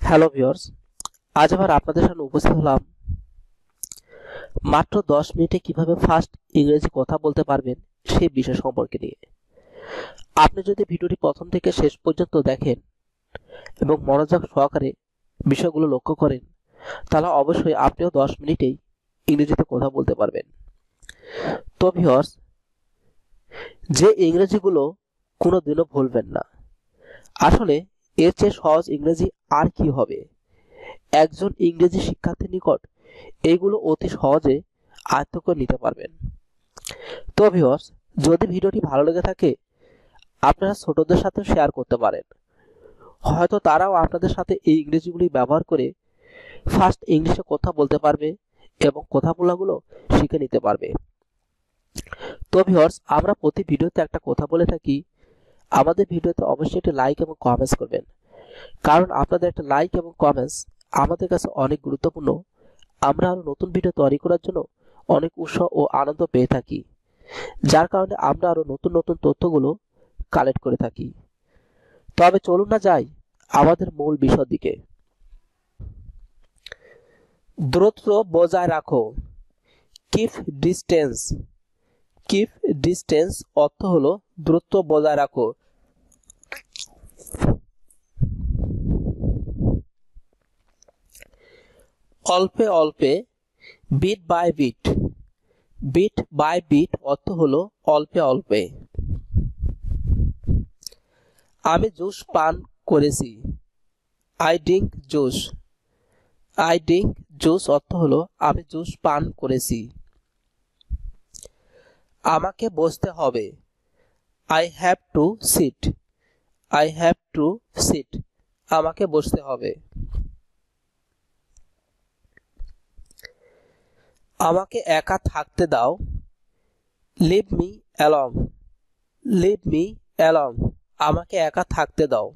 Hello viewers, আজ আবার আপনাদের সামনে উপস্থিত হলাম মাত্র 10 মিনিটে কিভাবে ফাস্ট ইংরেজি কথা বলতে পারবেন সেই বিষয় সম্পর্কে নিয়ে। আপনি যদি ভিডিওটি প্রথম থেকে শেষ পর্যন্ত দেখেন এবং মনোযোগ সহকারে বিষয়গুলো লক্ষ্য করেন, তাহলে অবশ্যই আপনিও 10 মিনিটেই ইংরেজিতে কথা বলতে পারবেন। তো ভিউয়ার্স, যে ইংরেজিগুলো কোনোদিনও ভুলবেন না, আসলে এর চেয়ে সহজ ইংরেজি আর কি হবে। একজন ইংরেজি শিক্ষার্থীর নিকট এইগুলো অতি সহজে আয়ত্ত করে নিতে পারবেন। তো ভিউয়ার্স, যদি ভিডিওটি ভালো লেগে থাকে আপনারা ছোটদের সাথে শেয়ার করতে পারেন, হয়তো তারাও আপনাদের সাথে এই ইংরেজিগুলি ব্যবহার করে ফার্স্ট ইংলিশে কথা বলতে পারবে এবং কথাগুলো শিখে নিতে পারবে। তো ভিউয়ার্স, আমরা প্রতি ভিডিওতে একটা কথা বলে থাকি, আমাদের ভিডিওতে অবশ্যই একটি লাইক এবং কমেন্টস করবেন, কারণ আপনাদের একটা লাইক এবং কমেন্টস আমাদের কাছে অনেক গুরুত্বপূর্ণ। আমরা আরো নতুন ভিডিও তৈরি করার জন্য অনেক উৎসাহ ও আনন্দ পেয়ে থাকি, যার কারণে আমরা আরো নতুন নতুন তথ্যগুলো কালেক্ট করে থাকি। তবে চলুন না যাই আমাদের মূল বিষয়ের দিকে। দূরত্ব বজায় রাখো, কিপ ডিস্টেন্স। কিপ ডিস্টেন্স অর্থ হলো দূরত্ব বজায় রাখো। অল্পে অল্পে, bit by bit. Bit by bit অর্থ হলো অল্পে অল্পে। আমি জুস পান করেছি, I drink juice. I drink juice অর্থ হলো আমি জুস পান করেছি। আমাকে বসতে হবে, I have to sit. I have to sit, আমাকে বসতে হবে। আমাকে একা থাকতে দাও, leave me alone. Leave me alone, আমাকে একা থাকতে দাও।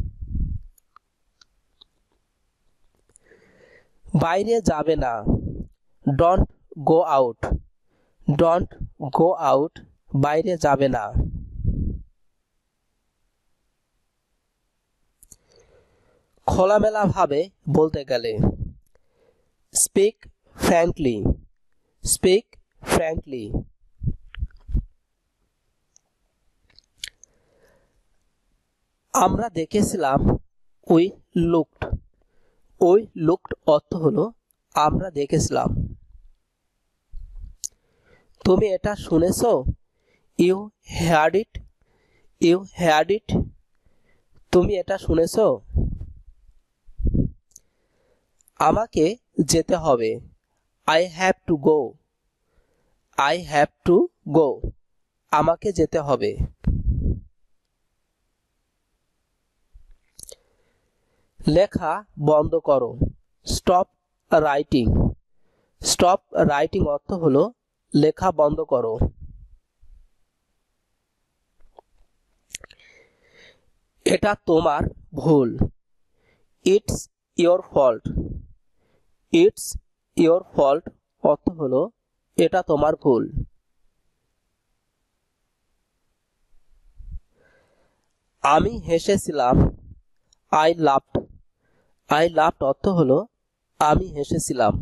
বাইরে যাবে না, don't go out. Don't go out, বাইরে যাবে না। খোলামেলা ভাবে বলতে গেলে, স্পিক ফ্র্যাঙ্কলি। Speak frankly. আমরা দেখেছিলাম, উই লুকড। উই লুকড অর্থ হলো আমরা দেখেছিলাম। তুমি এটা শুনেছো, you heard it. You heard it, তুমি এটা শুনেছো। আমাকে যেতে হবে, I have to go. I have to go, আমাকে যেতে হবে। লেখা বন্ধ করো, স্টপ রাইটিং। স্টপ রাইটিং অর্থ হলো লেখা বন্ধ করো। এটা তোমার ভুল, it's your fault. It's your fault অর্থ হলো এটা তোমার ভুল। আমি হেসেছিলাম, আই লাফড। আই লাফড অর্থ হলো আমি হেসেছিলাম।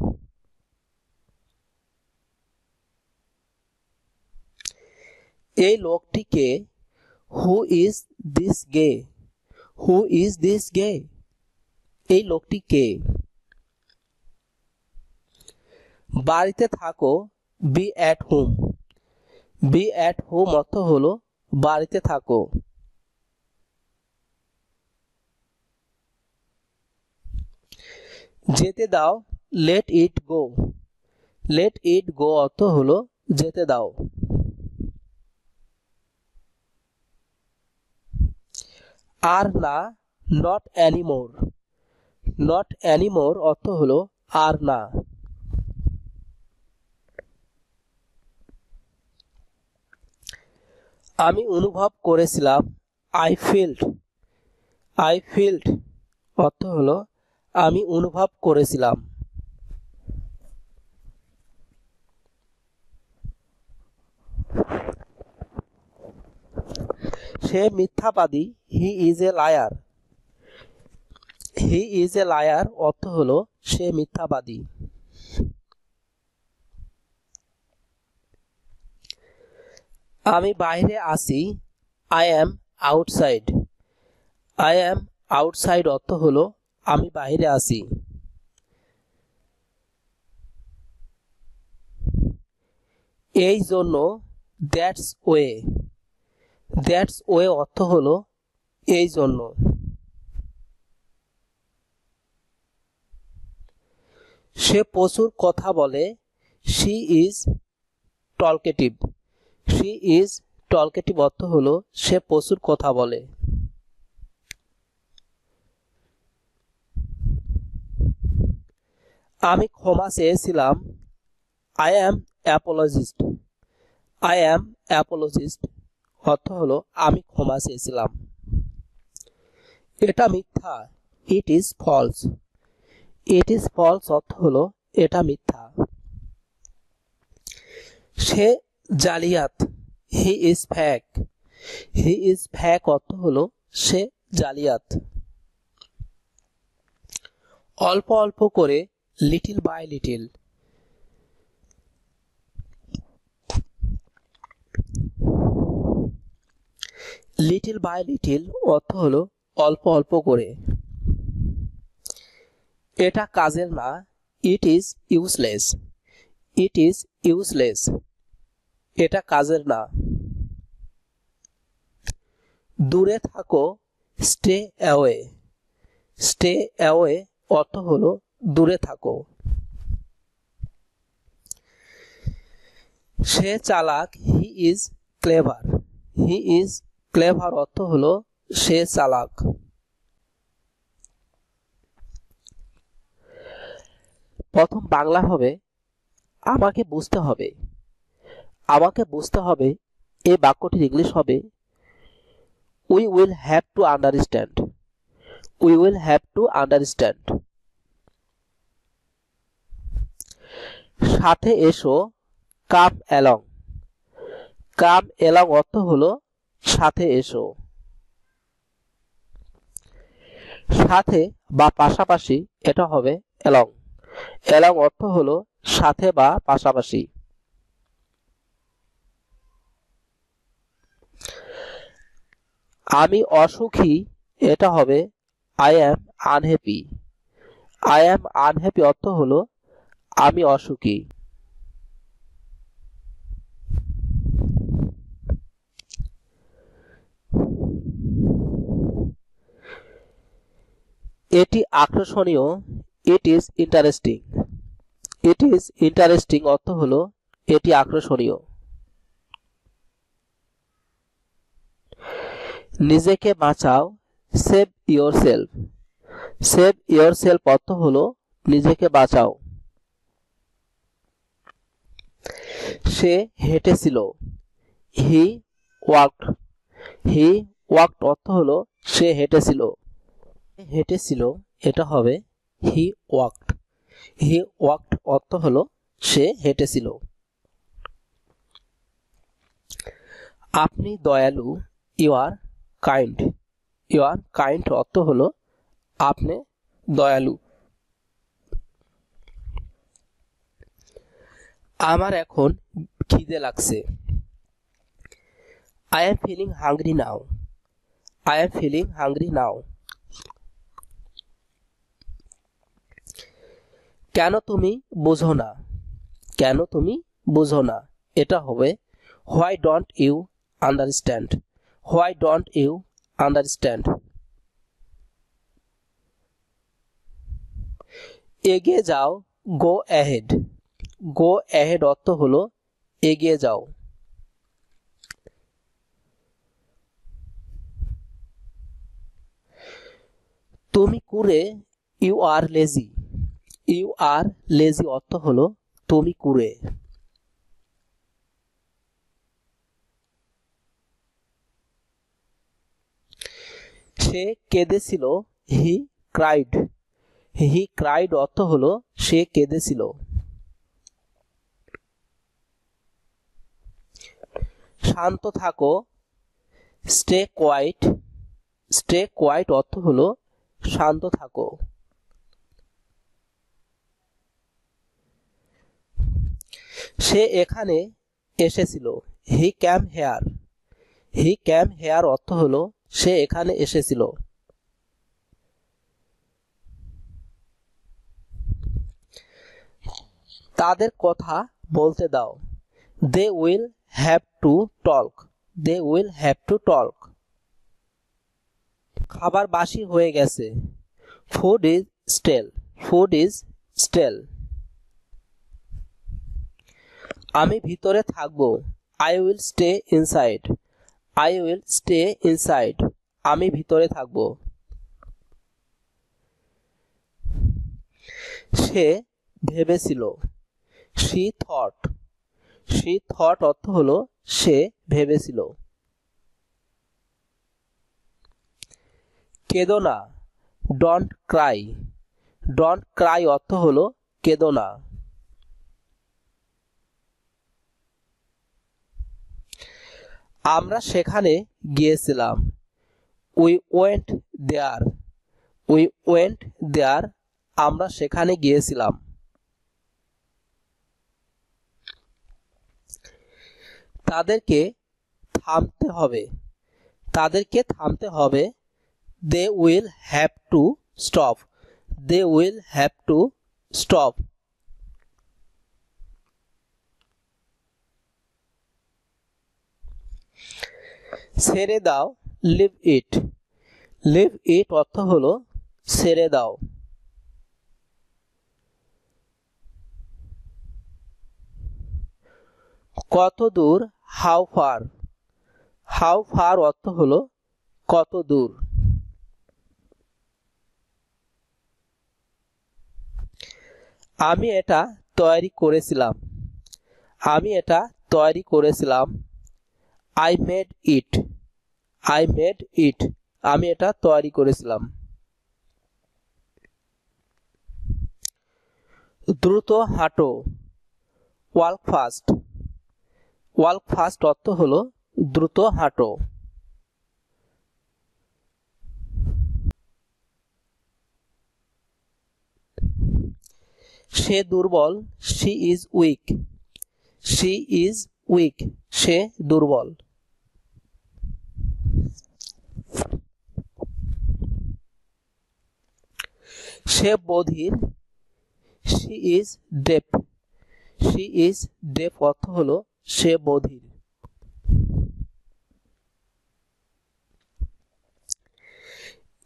এই লোকটিকে, who is this guy. Who is this guy, এই লোকটি কে। বাড়িতে থাকো, be at home. Be at home অর্থ হলো বাড়িতে থাকো। যেতে দাও, let it go. Let it গো অর্থ হলো যেতে দাও। আর না, নট অ্যানিমোর। নট অ্যানিমোর অর্থ হলো আর না। আমি অনুভব করেছিলাম, আই ফিল্ড। আই ফিল্ড অর্থ হলো আমি অনুভব করেছিলাম। সে মিথ্যাবাদী, he is a liar. He is a liar অর্থ হলো সে মিথ্যাবাদী। আমি বাইরে আছি, I am outside. I am outside অর্থ হলো আমি বাইরে আছি। এই জন্য, দ্যাটস ওয়ে। দ্যাটস ওয়ে অর্থ হলো এই জন্য। সে প্রচুর কথা বলে, she is talkative. She is talkative অর্থ হলো সে প্রচুর কথা বলে। আমি ক্ষমা চেয়েছিলাম, I am apologist. I am apologist অর্থ হলো আমি ক্ষমা চেয়েছিলাম। এটা মিথ্যা, it is false. It is false অর্থ হলো এটা মিথ্যা। সে জালিয়াত, he is pack. He is ফ্যাক অর্থ হলো সে জালিয়াত। অল্প অল্প করে, little by little. Little by little অর্থ হলো অল্প অল্প করে। এটা কাজের না, it is useless. It is useless এটা কাজের না। দূরে থাকো, স্টে অ্যাওয়ে। স্টে অ্যাওয়ে অর্থ হলো দূরে থাকো। সে চালাক, he is clever. He is clever অর্থ হলো সে চালাক। প্রথম বাংলা হবে আমাকে বুঝতে হবে। আমাকে বুঝতে হবে এই বাক্যটির ইংলিশ হবে we will have to understand. We will have to understand. সাথে এসো, কাম অ্যালং। কাম অ্যালং অর্থ হলো সাথে এসো। সাথে বা পাশাপাশি এটা হবে অ্যালং। অ্যালং অর্থ হলো সাথে বা পাশাপাশি। আমি অসুখী এটা হবে I am unhappy. I am unhappy অর্থ হলো আমি অসুখী। এটি আকর্ষণীয়, it is interesting. It is interesting অর্থ হলো এটি আকর্ষণীয়। নিজেকে বাঁচাও, save your self. Save your self অর্থ হলো নিজেকে বাঁচাও। সে হেঁটেছিল, হি ওয়াকড। হি ওয়াকড অর্থ হলো সে হেঁটেছিল। হেঁটেছিল এটা হবে হি ওয়াকড। হি ওয়াকড অর্থ হলো সে হেঁটেছিল। আপনি দয়ালু, you are kind. You are kind অর্থ হলো আপনি দয়ালু। আমার এখন খিদে লাগছে, I am feeling hungry now. I am feeling hungry now. কেন তুমি বোঝো না? কেন তুমি বোঝো না এটা হবে why don't you understand. Why don't you understand. এগিয়ে যাও, গো অ্যাহেড। গো অ্যাহেড অর্থ হলো এগিয়ে যাও। তুমি কুড়ে, you are lazy. You are lazy অর্থ হলো তুমি কুড়ে। সে কেঁদেছিল, হি ক্রাইড। হি ক্রাইড অর্থ হলো সে কেঁদেছিল। শান্ত থাকো, স্টে কোয়াইট। স্টে কোয়াইট অর্থ হলো শান্ত থাকো। সে এখানে এসেছিল। হি ক্যাম হেয়ার। হি ক্যাম হেয়ার অর্থ হলো সে এখানে এসেছিল। তাদের কথা বলতে দাও। They will have to talk. They will have to talk. খাবার বাসি হয়ে গেছে। Food is stale. Food is stale. আমি ভিতরে থাকবো। I will stay inside. I will stay inside. আমি ভিতরে থাকবো। সে ভেবেছিল। She thought. শি থট অর্থ হলো সে ভেবেছিল। কেঁদো না। Don't Cry. ডোন্ট ক্রাই অর্থ হলো কেঁদো না। আমরা সেখানে গিয়েছিলাম। We went there. We went there. আমরা সেখানে গিয়েছিলাম। তাদেরকে থামতে হবে। তাদেরকে থামতে হবে। They will have to stop. They will have to stop. ছেড়ে দাও। লিভ ইট। লিভ ইট অর্থ হলো ছেড়ে দাও। কত দূর? How far. হাউ ফার অর্থ হলো কত দূর। আমি এটা তৈরি করেছিলাম। আমি এটা তৈরি করেছিলাম। I made it. I made it. আমি এটা তৈরি করেছিলাম। দ্রুত হাঁটো। Walk fast. ওয়াক ফাস্ট অর্থ হলো দ্রুত হাঁটো। সে দুর্বল। She is weak. She is weak. সে দুর্বল। সে বধির। She is deaf. She is deaf অর্থ হলো সে বধির।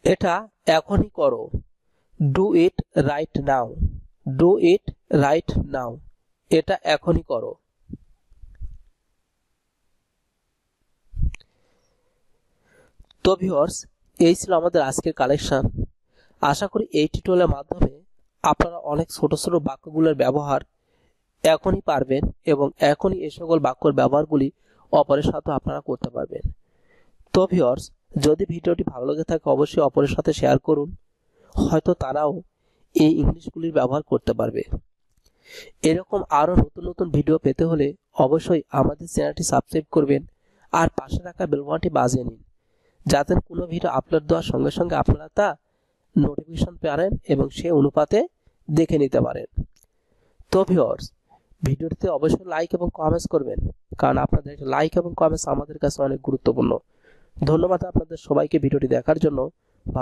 এটা এখনই করো। Do it right now. Do it right now. এটা এখনই করো। তো ভিউয়ার্স, এই ছিল আমাদের আজকের কালেকশন। আশা করি এই টিউটোরিয়ালের মাধ্যমে আপনারা অনেক ছোট ছোট বাক্যগুলোর ব্যবহার এখনই পারবেন এবং এখনই এই সকল বাক্যের ব্যবহারগুলি অপরের সাথে আপনারা করতে পারবেন। তো ভিউয়ার্স, যদি ভিডিওটি ভালো লেগে থাকে অবশ্যই অপরের সাথে শেয়ার করুন। হয়তো তারাও এই ইংলিশগুলির ব্যবহার করতে পারবে। এরকম আরো নতুন নতুন ভিডিও পেতে হলে অবশ্যই আমাদের চ্যানেলটি সাবস্ক্রাইব করবেন আর পাশে রাখা বেল বাটনটি বাজিয়ে নিন, যাতে কোনো ভিডিও আপলোড দেওয়ার সঙ্গে সঙ্গে আপনারা তা নোটিফিকেশন পারেন এবং সে অনুপাতে দেখে নিতে পারেন। তো ভিউয়ার্স, ভিডিওটিতে অবশ্যই লাইক এবং কমেন্টস করবেন, কারণ আপনাদের লাইক এবং কমেন্টস আমাদের কাছে অনেক গুরুত্বপূর্ণ। ধন্যবাদ আপনাদের সবাইকে ভিডিওটি দেখার জন্য। ভালো